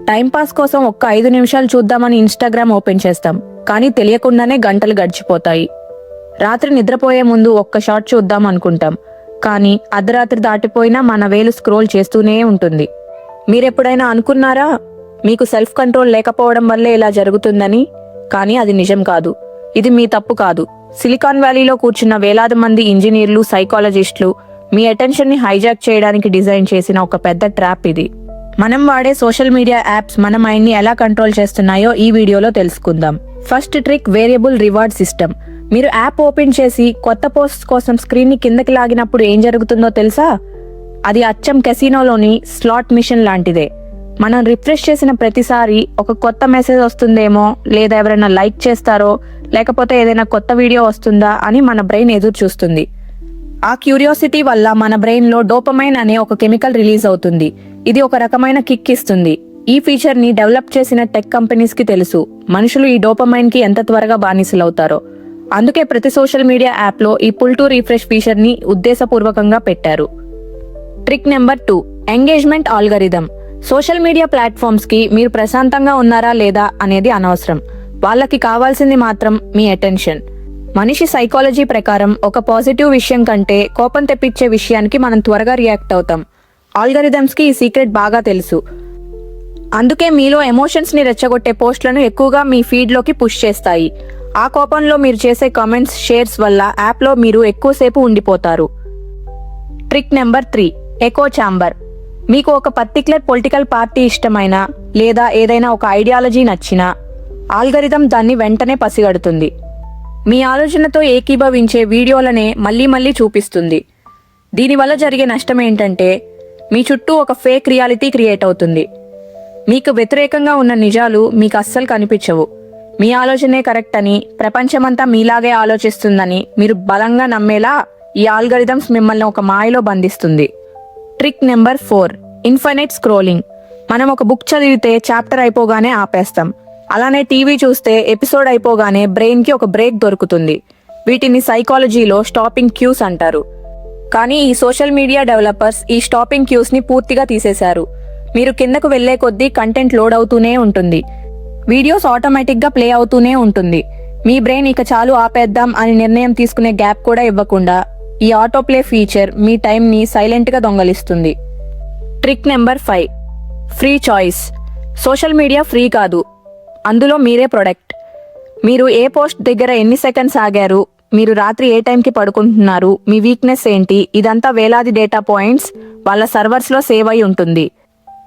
Timepass కోసం ఒక్క 5 నిమిషాలు చూద్దామని ఇన్స్టాగ్రామ్ ఓపెన్ చేస్తాం, కానీ తెలియకుండానే గంటలు గడిచిపోతాయి. రాత్రి నిద్రపోయే ముందు ఒక్క షాట్ చూద్దాం అనుకుంటాం, కానీ అర్ధరాత్రి దాటిపోయినా మన వేలు స్క్రోల్ చేస్తూనే ఉంటుంది. మీరెప్పుడైనా అనుకున్నారా మీకు సెల్ఫ్ కంట్రోల్ లేకపోవడం వల్లే ఇలా జరుగుతుందని? కానీ అది నిజం కాదు. ఇది మీ తప్పు కాదు. సిలికాన్ వ్యాలీలో కూర్చున్న వేలాది మంది ఇంజనీర్లు, సైకాలజిస్టులు మీ అటెన్షన్ ని హైజాక్ చేయడానికి డిజైన్ చేసిన ఒక పెద్ద ట్రాప్ ఇది. మనం వాడే సోషల్ మీడియా యాప్స్ మన మైండ్ ని ఎలా కంట్రోల్ చేస్తున్నాయో ఈ వీడియోలో తెలుసుకుందాం. First trick, variable reward system. మీరు యాప్ ఓపెన్ చేసి కొత్త పోస్ట్ కోసం స్క్రీన్ ని కిందకి లాగినప్పుడు ఏం జరుగుతుందో తెలుసా? అది అచ్చం కెసినోలోని స్లాట్ మిషన్ లాంటిదే. మనం రిఫ్రెష్ చేసిన ప్రతిసారి ఒక కొత్త మెసేజ్ వస్తుందేమో, లేదా ఎవరైనా లైక్ చేస్తారో, లేకపోతే ఏదైనా కొత్త వీడియో వస్తుందా అని మన బ్రెయిన్ ఎదురు చూస్తుంది. ఆ క్యూరియాసిటీ వల్ల మన బ్రెయిన్ లో డోపమైన్ అనే ఒక కెమికల్ రిలీజ్ అవుతుంది. ఇది ఒక రకమైన కిక్ ఇస్తుంది. ఈ ఫీచర్ ని డెవలప్ చేసిన టెక్ కంపెనీస్ కి తెలుసు మనుషులు ఈ డోపమైన్ కి ఎంత త్వరగా బానిసలవుతారో. అందుకే ప్రతి సోషల్ మీడియా యాప్ లో ఈ పుల్ టు రిఫ్రెష్ ఫీచర్ ని ఉద్దేశపూర్వకంగా పెట్టారు. Trick number 2, engagement algorithm. Social media platforms కి మీరు ప్రశాంతంగా ఉన్నారా లేదా అనేది అనవసరం. వాళ్ళకి కావాల్సింది మాత్రం మీ అటెన్షన్. మనిషి సైకాలజీ ప్రకారం ఒక పాజిటివ్ విషయం కంటే కోపం తెప్పించే విషయానికి మనం త్వరగా రియాక్ట్ అవుతాం. ఆల్గరిథమ్స్ కి ఈ సీక్రెట్ బాగా తెలుసు. అందుకే మీలో ఎమోషన్స్ ని రెచ్చగొట్టే పోస్టులను ఎక్కువగా మీ ఫీడ్ లోకి పుష్ చేస్తాయి. ఆ కోపంలో మీరు చేసే కామెంట్స్, షేర్స్ వల్ల యాప్ లో మీరు ఎక్కువసేపు ఉండిపోతారు. Trick number 3, echo chamber. మీకు ఒక పర్టికులర్ పొలిటికల్ పార్టీ ఇష్టమైనా, లేదా ఏదైనా ఒక ఐడియాలజీ నచ్చినా, ఆల్గరిథం దాన్ని వెంటనే పసిగడుతుంది. మీ ఆలోచనతో ఏకీభవించే వీడియోలనే మళ్లీ మళ్లీ చూపిస్తుంది. దీనివల్ల జరిగే నష్టం ఏంటంటే మీ చుట్టూ ఒక ఫేక్ రియాలిటీ క్రియేట్ అవుతుంది. మీకు వ్యతిరేకంగా ఉన్న నిజాలు మీకు అస్సలు కనిపించవు. మీ ఆలోచనే కరెక్ట్ అని, ప్రపంచమంతా మీలాగే ఆలోచిస్తుందని మీరు బలంగా నమ్మేలా ఈ ఆల్గరిథమ్స్ మిమ్మల్ని ఒక మాయలో బంధిస్తుంది. Trick number 4, infinite scrolling. మనం ఒక బుక్ చదివితే చాప్టర్ అయిపోగానే ఆపేస్తాం. అలానే టీవీ చూస్తే ఎపిసోడ్ అయిపోగానే బ్రెయిన్ కి ఒక బ్రేక్ దొరుకుతుంది. వీటిని సైకాలజీలో స్టాపింగ్ క్యూస్ అంటారు. కానీ ఈ సోషల్ మీడియా డెవలపర్స్ ఈ స్టాపింగ్ క్యూస్ ని పూర్తిగా తీసేశారు. మీరు కిందకు వెళ్లే కొద్దీ కంటెంట్ లోడ్ అవుతూనే ఉంటుంది. వీడియోస్ ఆటోమేటిక్ గా ప్లే అవుతూనే ఉంటుంది. మీ బ్రెయిన్ ఇక చాలు ఆపేద్దాం అని నిర్ణయం తీసుకునే గ్యాప్ కూడా ఇవ్వకుండా ఈ ఆటోప్లే ఫీచర్ మీ టైం ని సైలెంట్ గా దొంగలిస్తుంది. Trick number 5, free choice. Social media free కాదు, అందులో మీరే ప్రొడక్ట్. మీరు ఏ పోస్ట్ దగ్గర ఎన్ని సెకండ్స్ ఆగారు, మీరు రాత్రి ఏ టైంకి పడుకుంటున్నారు, మీ వీక్నెస్ ఏంటి, ఇదంతా వేలాది డేటా పాయింట్స్ వాళ్ళ సర్వర్స్ లో సేవ్ అయి ఉంటుంది.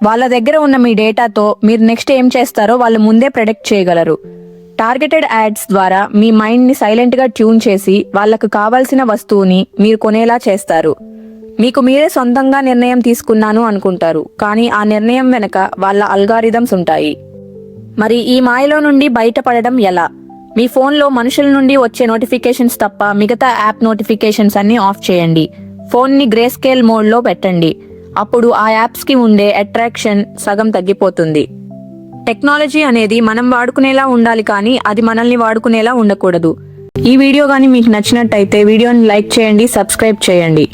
వాళ్ళ దగ్గర ఉన్న మీ డేటాతో మీరు నెక్స్ట్ ఏం చేస్తారో వాళ్ళు ముందే ప్రెడిక్ట్ చేయగలరు. టార్గెటెడ్ యాడ్స్ ద్వారా మీ మైండ్ ని సైలెంట్ గా ట్యూన్ చేసి వాళ్లకు కావాల్సిన వస్తువుని మీరు కొనేలా చేస్తారు. మీకు మీరే సొంతంగా నిర్ణయం తీసుకున్నాను అనుకుంటారు, కానీ ఆ నిర్ణయం వెనక వాళ్ళ అల్గారిథమ్స్ ఉంటాయి. మరి ఈ మాయలో నుండి బయటపడడం ఎలా? మీ ఫోన్లో మనుషుల నుండి వచ్చే నోటిఫికేషన్స్ తప్ప మిగతా యాప్ నోటిఫికేషన్స్ అన్ని ఆఫ్ చేయండి. ఫోన్ని గ్రే స్కేల్ మోడ్లో పెట్టండి. అప్పుడు ఆ యాప్స్ కి ఉండే అట్రాక్షన్ సగం తగ్గిపోతుంది. టెక్నాలజీ అనేది మనం వాడుకునేలా ఉండాలి, కానీ అది మనల్ని వాడుకునేలా ఉండకూడదు. ఈ వీడియో గానీ మీకు నచ్చినట్టయితే వీడియోని లైక్ చేయండి, సబ్స్క్రైబ్ చేయండి.